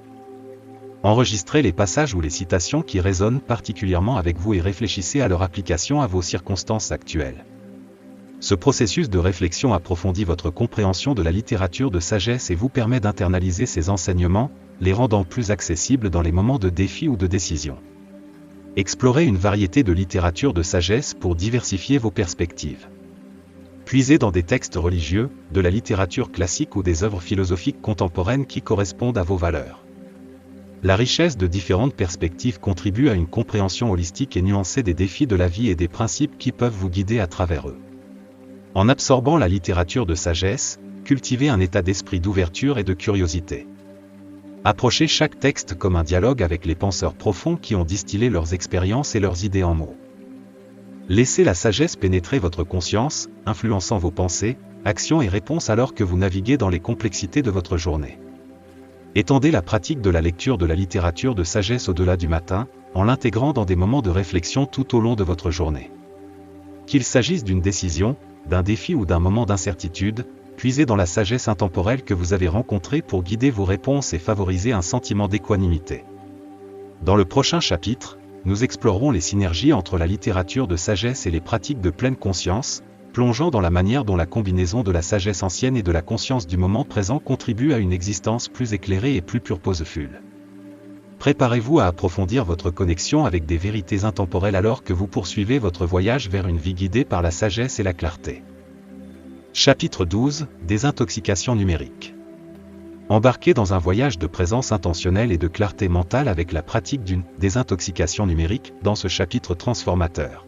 Enregistrez les passages ou les citations qui résonnent particulièrement avec vous et réfléchissez à leur application à vos circonstances actuelles. Ce processus de réflexion approfondit votre compréhension de la littérature de sagesse et vous permet d'internaliser ces enseignements, les rendant plus accessibles dans les moments de défi ou de décision. Explorez une variété de littérature de sagesse pour diversifier vos perspectives. Puisez dans des textes religieux, de la littérature classique ou des œuvres philosophiques contemporaines qui correspondent à vos valeurs. La richesse de différentes perspectives contribue à une compréhension holistique et nuancée des défis de la vie et des principes qui peuvent vous guider à travers eux. En absorbant la littérature de sagesse, cultivez un état d'esprit d'ouverture et de curiosité. Approchez chaque texte comme un dialogue avec les penseurs profonds qui ont distillé leurs expériences et leurs idées en mots. Laissez la sagesse pénétrer votre conscience, influençant vos pensées, actions et réponses alors que vous naviguez dans les complexités de votre journée. Étendez la pratique de la lecture de la littérature de sagesse au-delà du matin, en l'intégrant dans des moments de réflexion tout au long de votre journée. Qu'il s'agisse d'une décision, d'un défi ou d'un moment d'incertitude, puisez dans la sagesse intemporelle que vous avez rencontrée pour guider vos réponses et favoriser un sentiment d'équanimité. Dans le prochain chapitre, nous explorerons les synergies entre la littérature de sagesse et les pratiques de pleine conscience, plongeant dans la manière dont la combinaison de la sagesse ancienne et de la conscience du moment présent contribue à une existence plus éclairée et plus purposefule. Préparez-vous à approfondir votre connexion avec des vérités intemporelles alors que vous poursuivez votre voyage vers une vie guidée par la sagesse et la clarté. Chapitre 12 – Désintoxication numérique. Embarquez dans un voyage de présence intentionnelle et de clarté mentale avec la pratique d'une désintoxication numérique dans ce chapitre transformateur.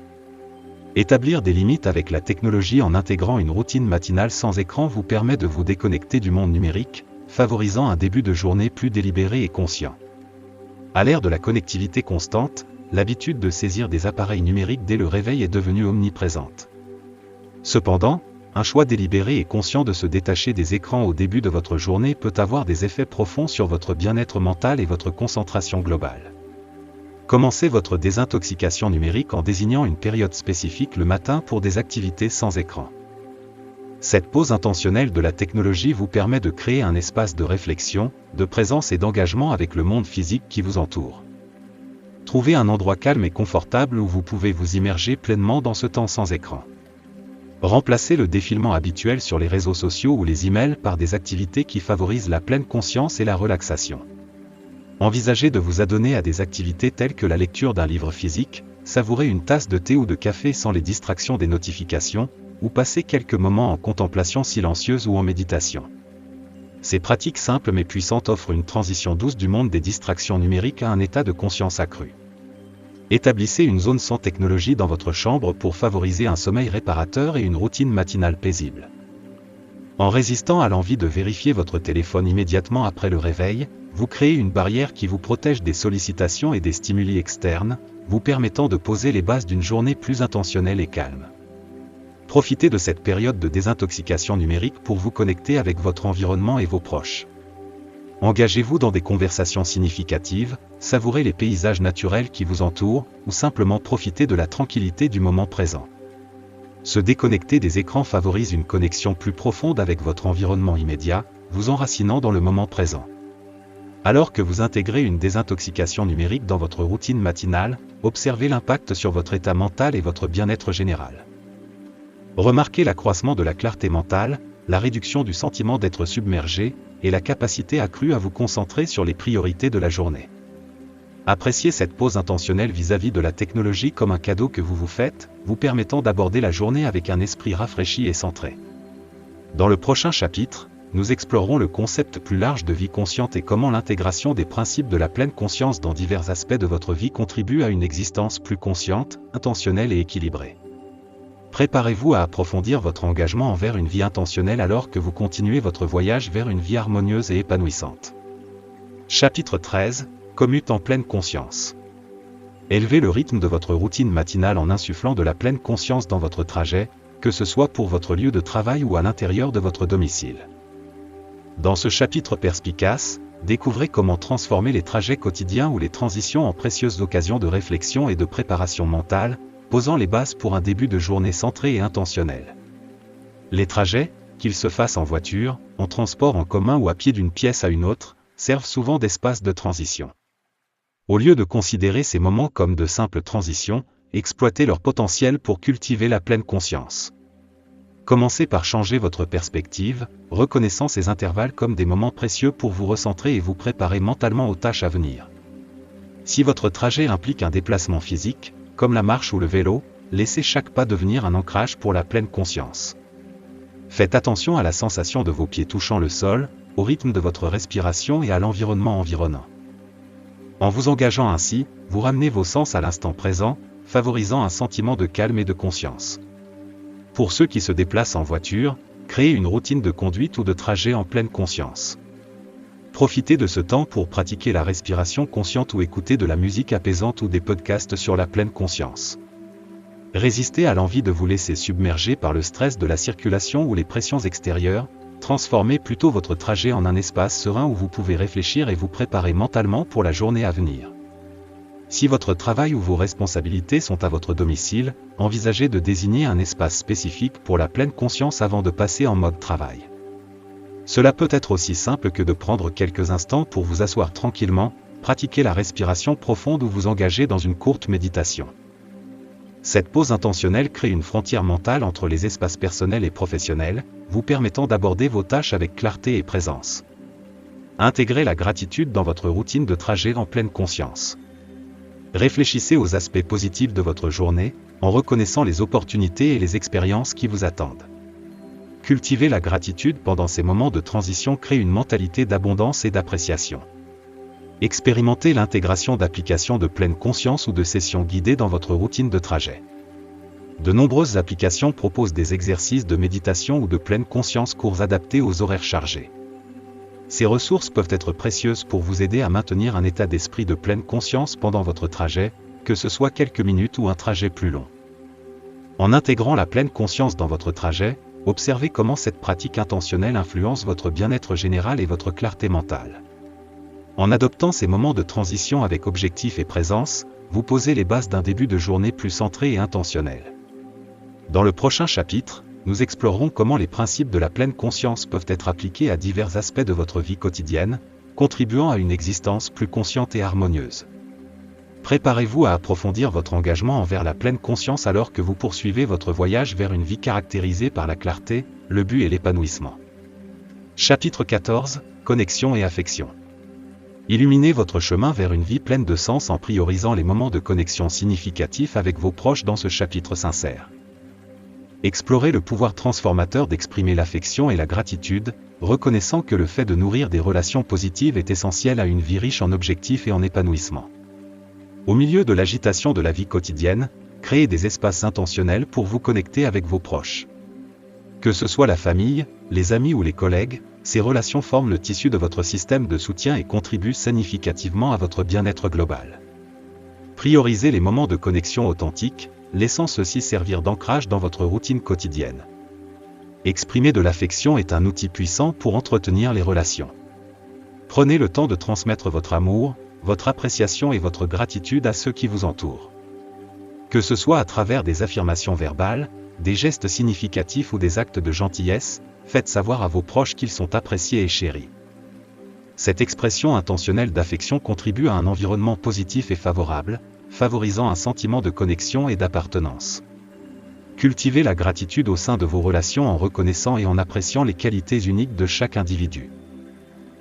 Établir des limites avec la technologie en intégrant une routine matinale sans écran vous permet de vous déconnecter du monde numérique, favorisant un début de journée plus délibéré et conscient. À l'ère de la connectivité constante, l'habitude de saisir des appareils numériques dès le réveil est devenue omniprésente. Cependant, un choix délibéré et conscient de se détacher des écrans au début de votre journée peut avoir des effets profonds sur votre bien-être mental et votre concentration globale. Commencez votre désintoxication numérique en désignant une période spécifique le matin pour des activités sans écran. Cette pause intentionnelle de la technologie vous permet de créer un espace de réflexion, de présence et d'engagement avec le monde physique qui vous entoure. Trouvez un endroit calme et confortable où vous pouvez vous immerger pleinement dans ce temps sans écran. Remplacez le défilement habituel sur les réseaux sociaux ou les emails par des activités qui favorisent la pleine conscience et la relaxation. Envisagez de vous adonner à des activités telles que la lecture d'un livre physique, savourer une tasse de thé ou de café sans les distractions des notifications, ou passer quelques moments en contemplation silencieuse ou en méditation. Ces pratiques simples mais puissantes offrent une transition douce du monde des distractions numériques à un état de conscience accru. Établissez une zone sans technologie dans votre chambre pour favoriser un sommeil réparateur et une routine matinale paisible. En résistant à l'envie de vérifier votre téléphone immédiatement après le réveil, vous créez une barrière qui vous protège des sollicitations et des stimuli externes, vous permettant de poser les bases d'une journée plus intentionnelle et calme. Profitez de cette période de désintoxication numérique pour vous connecter avec votre environnement et vos proches. Engagez-vous dans des conversations significatives, savourez les paysages naturels qui vous entourent, ou simplement profitez de la tranquillité du moment présent. Se déconnecter des écrans favorise une connexion plus profonde avec votre environnement immédiat, vous enracinant dans le moment présent. Alors que vous intégrez une désintoxication numérique dans votre routine matinale, observez l'impact sur votre état mental et votre bien-être général. Remarquez l'accroissement de la clarté mentale, la réduction du sentiment d'être submergé, et la capacité accrue à vous concentrer sur les priorités de la journée. Appréciez cette pause intentionnelle vis-à-vis de la technologie comme un cadeau que vous vous faites, vous permettant d'aborder la journée avec un esprit rafraîchi et centré. Dans le prochain chapitre, nous explorerons le concept plus large de vie consciente et comment l'intégration des principes de la pleine conscience dans divers aspects de votre vie contribue à une existence plus consciente, intentionnelle et équilibrée. Préparez-vous à approfondir votre engagement envers une vie intentionnelle alors que vous continuez votre voyage vers une vie harmonieuse et épanouissante. Chapitre 13 – Commute en pleine conscience. Élevez le rythme de votre routine matinale en insufflant de la pleine conscience dans votre trajet, que ce soit pour votre lieu de travail ou à l'intérieur de votre domicile. Dans ce chapitre perspicace, découvrez comment transformer les trajets quotidiens ou les transitions en précieuses occasions de réflexion et de préparation mentale, posant les bases pour un début de journée centré et intentionnel. Les trajets, qu'ils se fassent en voiture, en transport en commun ou à pied d'une pièce à une autre, servent souvent d'espace de transition. Au lieu de considérer ces moments comme de simples transitions, exploitez leur potentiel pour cultiver la pleine conscience. Commencez par changer votre perspective, reconnaissant ces intervalles comme des moments précieux pour vous recentrer et vous préparer mentalement aux tâches à venir. Si votre trajet implique un déplacement physique, comme la marche ou le vélo, laissez chaque pas devenir un ancrage pour la pleine conscience. Faites attention à la sensation de vos pieds touchant le sol, au rythme de votre respiration et à l'environnement environnant. En vous engageant ainsi, vous ramenez vos sens à l'instant présent, favorisant un sentiment de calme et de conscience. Pour ceux qui se déplacent en voiture, créez une routine de conduite ou de trajet en pleine conscience. Profitez de ce temps pour pratiquer la respiration consciente ou écouter de la musique apaisante ou des podcasts sur la pleine conscience. Résistez à l'envie de vous laisser submerger par le stress de la circulation ou les pressions extérieures, transformez plutôt votre trajet en un espace serein où vous pouvez réfléchir et vous préparer mentalement pour la journée à venir. Si votre travail ou vos responsabilités sont à votre domicile, envisagez de désigner un espace spécifique pour la pleine conscience avant de passer en mode travail. Cela peut être aussi simple que de prendre quelques instants pour vous asseoir tranquillement, pratiquer la respiration profonde ou vous engager dans une courte méditation. Cette pause intentionnelle crée une frontière mentale entre les espaces personnels et professionnels, vous permettant d'aborder vos tâches avec clarté et présence. Intégrez la gratitude dans votre routine de trajet en pleine conscience. Réfléchissez aux aspects positifs de votre journée, en reconnaissant les opportunités et les expériences qui vous attendent. Cultiver la gratitude pendant ces moments de transition crée une mentalité d'abondance et d'appréciation. Expérimentez l'intégration d'applications de pleine conscience ou de sessions guidées dans votre routine de trajet. De nombreuses applications proposent des exercices de méditation ou de pleine conscience courts adaptés aux horaires chargés. Ces ressources peuvent être précieuses pour vous aider à maintenir un état d'esprit de pleine conscience pendant votre trajet, que ce soit quelques minutes ou un trajet plus long. En intégrant la pleine conscience dans votre trajet, observez comment cette pratique intentionnelle influence votre bien-être général et votre clarté mentale. En adoptant ces moments de transition avec objectif et présence, vous posez les bases d'un début de journée plus centré et intentionnel. Dans le prochain chapitre, nous explorerons comment les principes de la pleine conscience peuvent être appliqués à divers aspects de votre vie quotidienne, contribuant à une existence plus consciente et harmonieuse. Préparez-vous à approfondir votre engagement envers la pleine conscience alors que vous poursuivez votre voyage vers une vie caractérisée par la clarté, le but et l'épanouissement. Chapitre 14, Connexion et affection. Illuminez votre chemin vers une vie pleine de sens en priorisant les moments de connexion significatifs avec vos proches dans ce chapitre sincère. Explorez le pouvoir transformateur d'exprimer l'affection et la gratitude, reconnaissant que le fait de nourrir des relations positives est essentiel à une vie riche en objectifs et en épanouissement. Au milieu de l'agitation de la vie quotidienne, créez des espaces intentionnels pour vous connecter avec vos proches. Que ce soit la famille, les amis ou les collègues, ces relations forment le tissu de votre système de soutien et contribuent significativement à votre bien-être global. Priorisez les moments de connexion authentiques, laissant ceux-ci servir d'ancrage dans votre routine quotidienne. Exprimer de l'affection est un outil puissant pour entretenir les relations. Prenez le temps de transmettre votre amour, votre appréciation et votre gratitude à ceux qui vous entourent. Que ce soit à travers des affirmations verbales, des gestes significatifs ou des actes de gentillesse, faites savoir à vos proches qu'ils sont appréciés et chéris. Cette expression intentionnelle d'affection contribue à un environnement positif et favorable, favorisant un sentiment de connexion et d'appartenance. Cultivez la gratitude au sein de vos relations en reconnaissant et en appréciant les qualités uniques de chaque individu.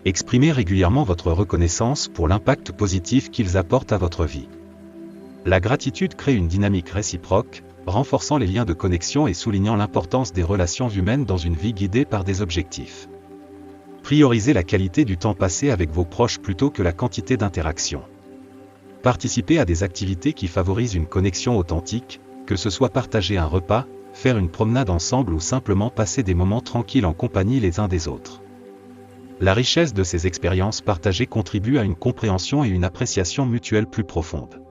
Exprimez régulièrement votre reconnaissance pour l'impact positif qu'ils apportent à votre vie. La gratitude crée une dynamique réciproque, renforçant les liens de connexion et soulignant l'importance des relations humaines dans une vie guidée par des objectifs. Priorisez la qualité du temps passé avec vos proches plutôt que la quantité d'interactions. Participez à des activités qui favorisent une connexion authentique, que ce soit partager un repas, faire une promenade ensemble ou simplement passer des moments tranquilles en compagnie les uns des autres. La richesse de ces expériences partagées contribue à une compréhension et une appréciation mutuelle plus profonde.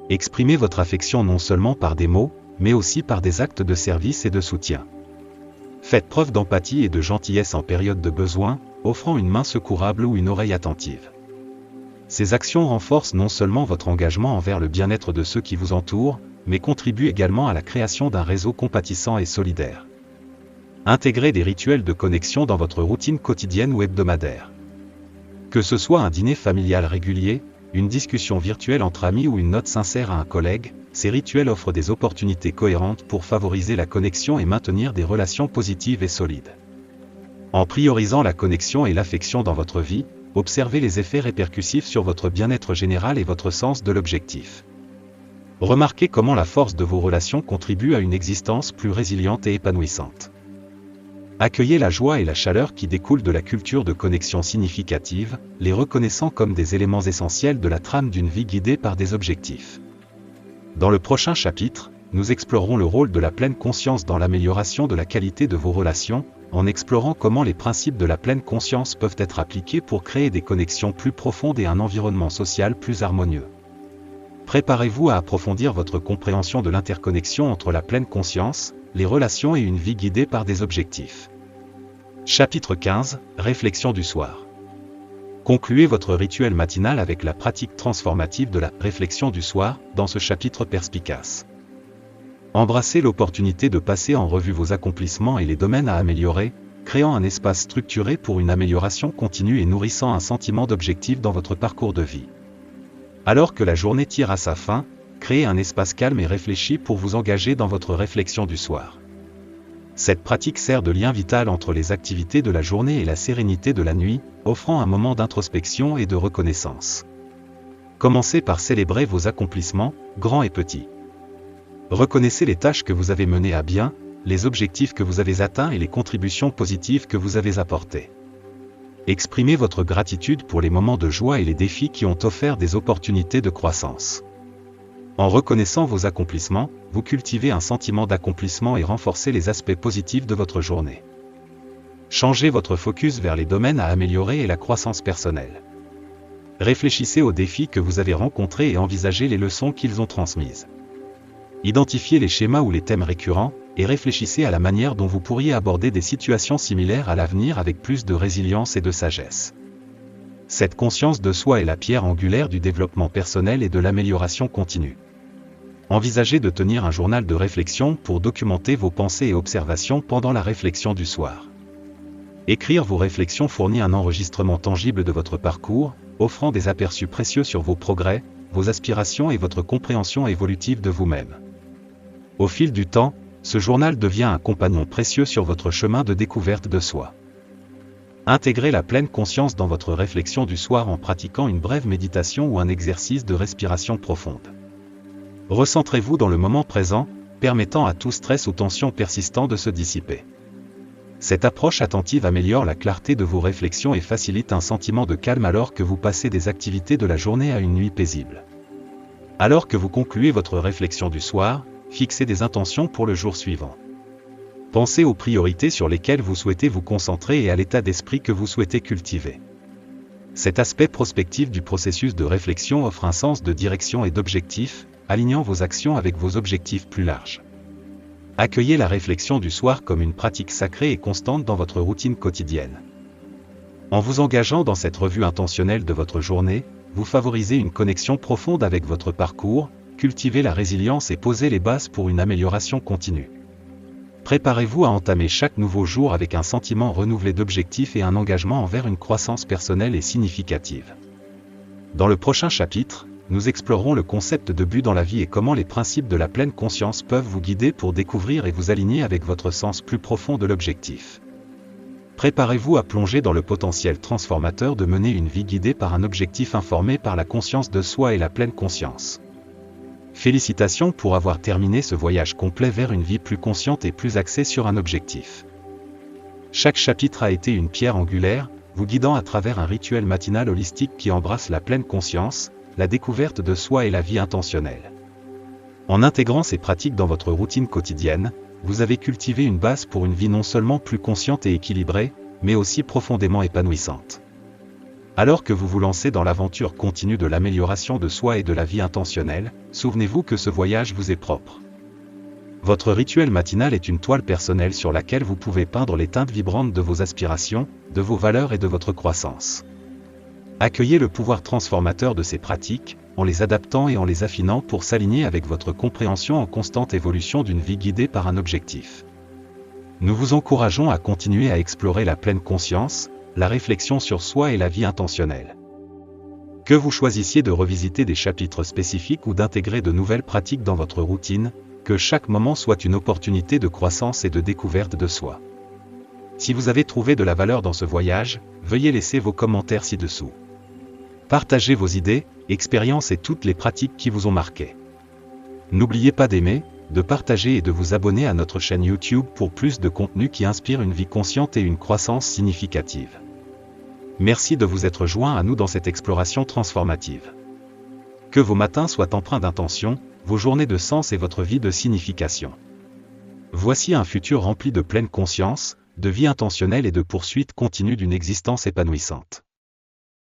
Exprimez votre affection non seulement par des mots, mais aussi par des actes de service et de soutien. Faites preuve d'empathie et de gentillesse en période de besoin, offrant une main secourable ou une oreille attentive. Ces actions renforcent non seulement votre engagement envers le bien-être de ceux qui vous entourent, mais contribuent également à la création d'un réseau compatissant et solidaire. Intégrez des rituels de connexion dans votre routine quotidienne ou hebdomadaire. Que ce soit un dîner familial régulier, une discussion virtuelle entre amis ou une note sincère à un collègue, ces rituels offrent des opportunités cohérentes pour favoriser la connexion et maintenir des relations positives et solides. En priorisant la connexion et l'affection dans votre vie, observez les effets répercussifs sur votre bien-être général et votre sens de l'objectif. Remarquez comment la force de vos relations contribue à une existence plus résiliente et épanouissante. Accueillez la joie et la chaleur qui découlent de la culture de connexion significative, les reconnaissant comme des éléments essentiels de la trame d'une vie guidée par des objectifs. Dans le prochain chapitre, nous explorerons le rôle de la pleine conscience dans l'amélioration de la qualité de vos relations, en explorant comment les principes de la pleine conscience peuvent être appliqués pour créer des connexions plus profondes et un environnement social plus harmonieux. Préparez-vous à approfondir votre compréhension de l'interconnexion entre la pleine conscience, les relations et une vie guidée par des objectifs. Chapitre 15, Réflexion du soir. Concluez votre rituel matinal avec la pratique transformative de la réflexion du soir dans ce chapitre perspicace. Embrassez l'opportunité de passer en revue vos accomplissements et les domaines à améliorer, créant un espace structuré pour une amélioration continue et nourrissant un sentiment d'objectif dans votre parcours de vie. Alors que la journée tire à sa fin, créez un espace calme et réfléchi pour vous engager dans votre réflexion du soir. Cette pratique sert de lien vital entre les activités de la journée et la sérénité de la nuit, offrant un moment d'introspection et de reconnaissance. Commencez par célébrer vos accomplissements, grands et petits. Reconnaissez les tâches que vous avez menées à bien, les objectifs que vous avez atteints et les contributions positives que vous avez apportées. Exprimez votre gratitude pour les moments de joie et les défis qui ont offert des opportunités de croissance. En reconnaissant vos accomplissements, vous cultivez un sentiment d'accomplissement et renforcez les aspects positifs de votre journée. Changez votre focus vers les domaines à améliorer et la croissance personnelle. Réfléchissez aux défis que vous avez rencontrés et envisagez les leçons qu'ils ont transmises. Identifiez les schémas ou les thèmes récurrents, et réfléchissez à la manière dont vous pourriez aborder des situations similaires à l'avenir avec plus de résilience et de sagesse. Cette conscience de soi est la pierre angulaire du développement personnel et de l'amélioration continue. Envisagez de tenir un journal de réflexion pour documenter vos pensées et observations pendant la réflexion du soir. Écrire vos réflexions fournit un enregistrement tangible de votre parcours, offrant des aperçus précieux sur vos progrès, vos aspirations et votre compréhension évolutive de vous-même. Au fil du temps, ce journal devient un compagnon précieux sur votre chemin de découverte de soi. Intégrez la pleine conscience dans votre réflexion du soir en pratiquant une brève méditation ou un exercice de respiration profonde. Recentrez-vous dans le moment présent, permettant à tout stress ou tension persistant de se dissiper. Cette approche attentive améliore la clarté de vos réflexions et facilite un sentiment de calme alors que vous passez des activités de la journée à une nuit paisible. Alors que vous concluez votre réflexion du soir, fixez des intentions pour le jour suivant. Pensez aux priorités sur lesquelles vous souhaitez vous concentrer et à l'état d'esprit que vous souhaitez cultiver. Cet aspect prospectif du processus de réflexion offre un sens de direction et d'objectif, alignant vos actions avec vos objectifs plus larges. Accueillez la réflexion du soir comme une pratique sacrée et constante dans votre routine quotidienne. En vous engageant dans cette revue intentionnelle de votre journée, vous favorisez une connexion profonde avec votre parcours, cultivez la résilience et posez les bases pour une amélioration continue. Préparez-vous à entamer chaque nouveau jour avec un sentiment renouvelé d'objectifs et un engagement envers une croissance personnelle et significative. Dans le prochain chapitre, nous explorerons le concept de but dans la vie et comment les principes de la pleine conscience peuvent vous guider pour découvrir et vous aligner avec votre sens plus profond de l'objectif. Préparez-vous à plonger dans le potentiel transformateur de mener une vie guidée par un objectif informé par la conscience de soi et la pleine conscience. Félicitations pour avoir terminé ce voyage complet vers une vie plus consciente et plus axée sur un objectif. Chaque chapitre a été une pierre angulaire, vous guidant à travers un rituel matinal holistique qui embrasse la pleine conscience, la découverte de soi et la vie intentionnelle. En intégrant ces pratiques dans votre routine quotidienne, vous avez cultivé une base pour une vie non seulement plus consciente et équilibrée, mais aussi profondément épanouissante. Alors que vous vous lancez dans l'aventure continue de l'amélioration de soi et de la vie intentionnelle, souvenez-vous que ce voyage vous est propre. Votre rituel matinal est une toile personnelle sur laquelle vous pouvez peindre les teintes vibrantes de vos aspirations, de vos valeurs et de votre croissance. Accueillez le pouvoir transformateur de ces pratiques, en les adaptant et en les affinant pour s'aligner avec votre compréhension en constante évolution d'une vie guidée par un objectif. Nous vous encourageons à continuer à explorer la pleine conscience, la réflexion sur soi et la vie intentionnelle. Que vous choisissiez de revisiter des chapitres spécifiques ou d'intégrer de nouvelles pratiques dans votre routine, que chaque moment soit une opportunité de croissance et de découverte de soi. Si vous avez trouvé de la valeur dans ce voyage, veuillez laisser vos commentaires ci-dessous. Partagez vos idées, expériences et toutes les pratiques qui vous ont marqué. N'oubliez pas d'aimer, de partager et de vous abonner à notre chaîne YouTube pour plus de contenu qui inspire une vie consciente et une croissance significative. Merci de vous être joints à nous dans cette exploration transformative. Que vos matins soient empreints d'intention, vos journées de sens et votre vie de signification. Voici un futur rempli de pleine conscience, de vie intentionnelle et de poursuite continue d'une existence épanouissante.